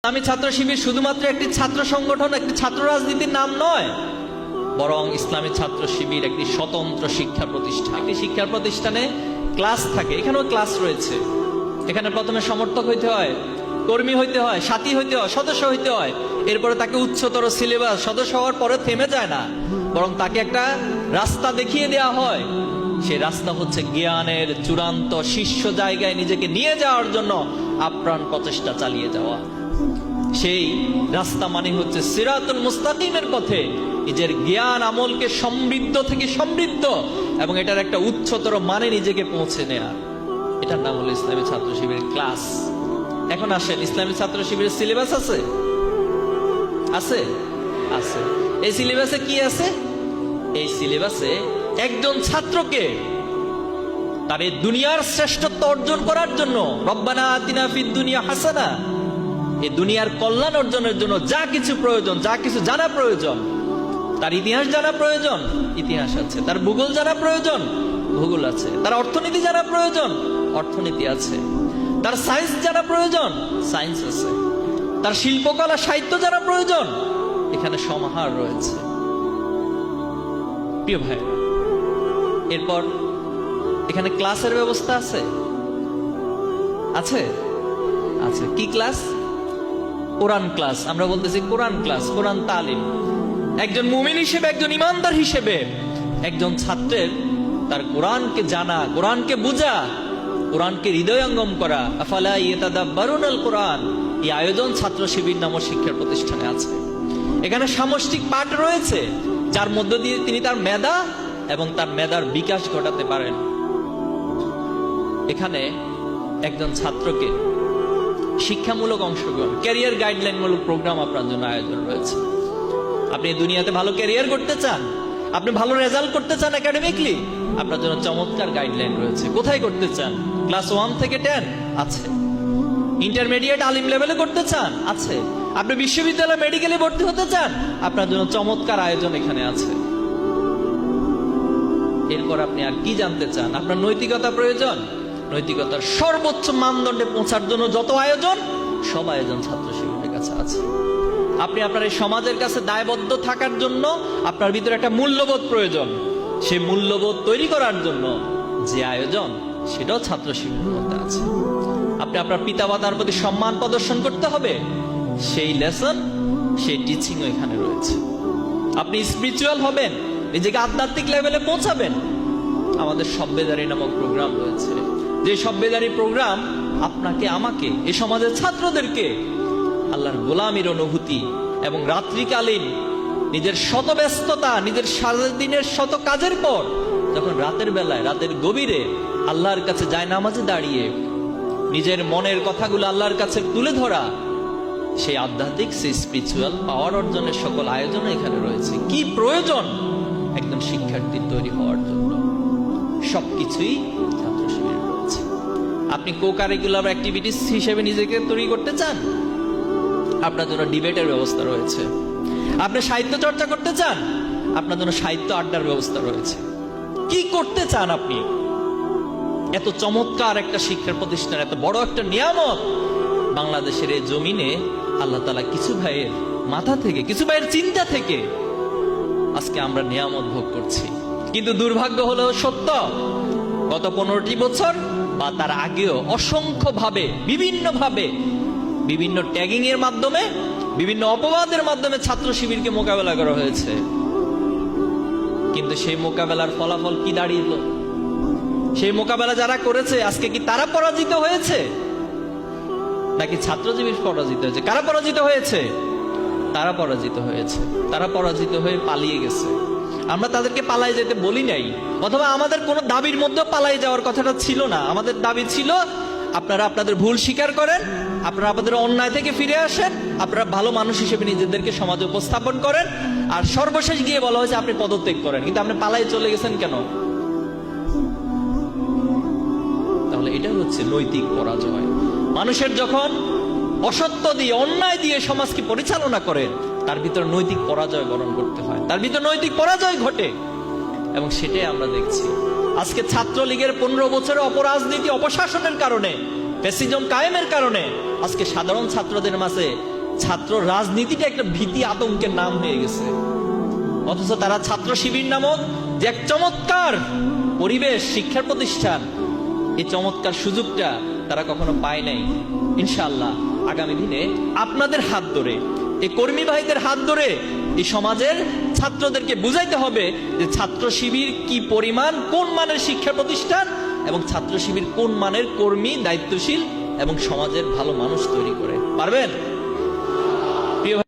ইসলামী ছাত্র শিবির শুধুমাত্র একটি ছাত্র সংগঠন, একটি ছাত্র রাজনীতির নাম নয়, বরং ইসলামী ছাত্র শিবির একটি স্বতন্ত্র শিক্ষা প্রতিষ্ঠান। একটি শিক্ষা প্রতিষ্ঠানে ক্লাস থাকে, এখানেও ক্লাস রয়েছে। এখানে প্রথমে সমর্থক হইতে হয়, কর্মী হইতে হয়, সাথী হইতে হয়, সদস্য হইতে হয়। এরপরে তাকে উচ্চতর সিলেবাস, সদস্য হওয়ার পরে থেমে যায় না, বরং তাকে একটা রাস্তা দেখিয়ে দেওয়া হয়। সেই রাস্তা হচ্ছে জ্ঞানের চূড়ান্ত শীর্ষ জায়গায় নিজেকে নিয়ে যাওয়ার জন্য আপ্রাণ প্রচেষ্টা চালিয়ে যাওয়া। সেই রাস্তা মানে হচ্ছে সিরাতুল মুস্তাকিমের পথে নিজের জ্ঞান আমলকে সমৃদ্ধ থেকে সমৃদ্ধ এবং এটার একটা উচ্চতর মানে নিজেকে পৌঁছে নেয়া। এটার নাম হলো ইসলামী ছাত্র শিবিরের ক্লাস। এখন আসেন, ইসলামী ছাত্র শিবিরের সিলেবাস আছে? আছে, আছে। এই সিলেবাসে কি আছে? এই সিলেবাসে একজন ছাত্রকে তার এই দুনিয়ার শ্রেষ্ঠত্ব অর্জন করার জন্য, রব্বানা আতিনা ফিদ দুনিয়া হাসানা, এই দুনিয়ার কল্যাণ অর্জনের জন্য যা কিছু প্রয়োজন, যা কিছু জানা প্রয়োজন, তার ইতিহাস জানা প্রয়োজন, ইতিহাস আছে। তার ভূগোল জানা প্রয়োজন, ভূগোল আছে। তার অর্থনীতি জানা প্রয়োজন, অর্থনীতি আছে। তার সায়েন্স জানা প্রয়োজন, সায়েন্স আছে। তার শিল্পকলা সাহিত্য জানা প্রয়োজন, এখানে সমাহার রয়েছে। প্রিয় ভাই, এরপর এখানে ক্লাসের ব্যবস্থা আছে, আছে, আছে। কি ক্লাস? কোরআন ক্লাস। আমরা বলতেছি কোরআন ক্লাস, কোরআন তালিম। একজন মুমিন হিসেবে, একজন ইমানদার হিসেবে একজন ছাত্রের তার কোরআনকে জানা, কোরআনকে বুঝা, কোরআনকে হৃদয়ঙ্গম করা, আফালা ইয়াতাদাব্বারুনাল কোরআন, এই আয়োজন ছাত্র শিবির নামক শিক্ষা প্রতিষ্ঠানে আছে। এখানে সামষ্টিক পাঠ রয়েছে, যার মধ্য দিয়ে তিনি তার মেধা এবং তার মেধার বিকাশ ঘটাতে পারেন। এখানে একজন ছাত্রকে শিক্ষামূলক অংশগ্রহণ, ক্যারিয়ার গাইডলাইন মূলক প্রোগ্রাম আপনার জন্য আয়োজন রয়েছে। আপনি দুনিয়াতে ভালো ক্যারিয়ার করতে চান, আপনি ভালো রেজাল্ট করতে চান একাডেমিকলি, আপনার জন্য চমৎকার গাইডলাইন রয়েছে। কোথায় করতে চান? ক্লাস 1 থেকে 10 আছে। ইন্টারমিডিয়েট আলিম লেভেলে করতে চান, আছে। আপনি বিশ্ববিদ্যালয় মেডিকেলে ভর্তি হতে চান, আপনার জন্য চমৎকার আয়োজন এখানে আছে। এরপর আপনি আর কি জানতে চান? আপনার নৈতিকতা প্রয়োজন, নৈতিকতার সর্বোচ্চ মানদণ্ডে পৌঁছার জন্য যত আয়োজন, সব আয়োজন ছাত্র শিবিরের কাছে আছে। আপনি আপনার এই সমাজের কাছে দায়বদ্ধ থাকার জন্য আপনার ভিতরে একটা মূল্যবোধ প্রয়োজন। সেই মূল্যবোধ তৈরি করার জন্য যে আয়োজন, সেটাও ছাত্র শিবিরের মধ্যে আছে। আপনি আপনার পিতামাতার প্রতি সম্মান প্রদর্শন করতে হবে, সেই লেসন, সেই টিচিংও এখানে রয়েছে। আপনি স্পিরিচুয়াল হবেন, নিজেকে আধ্যাত্মিক লেভেলে পৌঁছাবেন, আমাদের সভ্যদারি নামক প্রোগ্রাম রয়েছে। যে সভ্যদারি প্রোগ্রাম আপনাকে, আমাকে, এই সমাজের ছাত্রদেরকে আল্লাহর গোলামির অনুভূতি এবং রাত্রিকালীন নিজের শত ব্যস্ততা, নিজের সারাদিনের শত কাজের পর যখন রাতের বেলায়, রাতের গভীরে আল্লাহর কাছে জায়নামাজে দাঁড়িয়ে নিজের মনের কথাগুলো আল্লাহর কাছে তুলে ধরা, সেই আধ্যাত্মিক, সেই স্পিরিচুয়াল পাওয়ার অর্জনের সকল আয়োজন এখানে রয়েছে। কি প্রয়োজন একজন শিক্ষার্থীর তৈরি হওয়ার জন্য? সবকিছুই ছাত্র শিবিরে রয়েছে। আপনি কো কারিকুলার অ্যাক্টিভিটিস হিসেবে নিজেকে তৈরি করতে চান, আপনার জন্য ডিবেটের ব্যবস্থা রয়েছে। আপনি সাহিত্য চর্চা করতে চান, আপনার জন্য সাহিত্য আড্ডার ব্যবস্থা রয়েছে। কি করতে চান আপনি? এত চমৎকার একটা শিক্ষা প্রতিষ্ঠান, এত বড় একটা নিয়ামত বাংলাদেশের এই জমিনে আল্লাহ তাআলা কিছু ভাইয়ের মাথা থেকে, কিছু ভাইয়ের চিন্তা থেকে আজকে আমরা নিয়ামত ভোগ করছি। কিন্তু দুর্ভাগ্য হলো সত্য, গত 15টি বছর বা তার আগেও অসংখ্য ভাবে, বিভিন্ন ট্যাগিং এর মাধ্যমে, বিভিন্ন অপবাদের মাধ্যমে ছাত্র শিবিরকে মোকাবেলা করা হয়েছে। কিন্তু সেই মোকাবেলার ফলাফল কি দাঁড়িয়েছিল? সেই মোকাবেলা যারা করেছে আজকে কি তারা পরাজিত হয়েছে, নাকি ছাত্র শিবির পরাজিত হয়েছে? কারা পরাজিত হয়েছে? তারা পরাজিত হয়েছে। তারা পরাজিত হয়ে পালিয়ে গেছে। আমরা তাদেরকে পালাই যেতে বলি নাই, অথবা আমাদের কোনো দাবির মধ্যে পালাই যাওয়ার কথাটা ছিল না। আমাদের দাবি ছিল, আপনারা আপনাদের ভুল স্বীকার করেন, আপনারা আপনাদের অন্যায় থেকে ফিরে আসেন, আপনারা ভালো মানুষ হিসেবে নিজেদেরকে সমাজে উপস্থাপন করেন, আর সর্বশেষ গিয়ে বলা হয়েছে আপনি পদত্যাগ করেন। কিন্তু আপনি পালাই চলে গেছেন কেন? তাহলে এটা হচ্ছে নৈতিক পরাজয়। মানুষের যখন অসত্য দিয়ে, অন্যায় দিয়ে সমাজকে পরিচালনা করে, তার ভিতর নৈতিক পরাজয় বরণ করতে হয়, তার ভিতর নৈতিক পরাজয় ঘটে। এবং সেটাই আমরা দেখছি আজকে ছাত্রলীগের 15 বছরের অপরাজনীতি, অপশাসনের কারণে ফ্যাসিজম কায়েমের কারণে আজকে সাধারণ ছাত্রদের মাঝে ছাত্র রাজনীতিটা একটা ভীতি আতঙ্কের নাম হয়ে গেছে। অথচ তারা ছাত্র শিবির নামক যে এক চমৎকার পরিবেশ, শিক্ষার প্রতিষ্ঠান, এই চমৎকার সুযোগটা তারা কখনো পায় নাই। ইনশাআল্লাহ আগামী দিনে আপনাদের হাত ধরে, এই কর্মী ভাইদের হাত ধরে এই সমাজের ছাত্রদেরকে বুঝাইতে হবে যে ছাত্র শিবির কি পরিমাণ, কোন মানের শিক্ষা প্রতিষ্ঠান, এবং ছাত্র শিবির কোন মানের কর্মী, দায়িত্বশীল এবং সমাজের ভালো মানুষ তৈরি করে। পারবেন?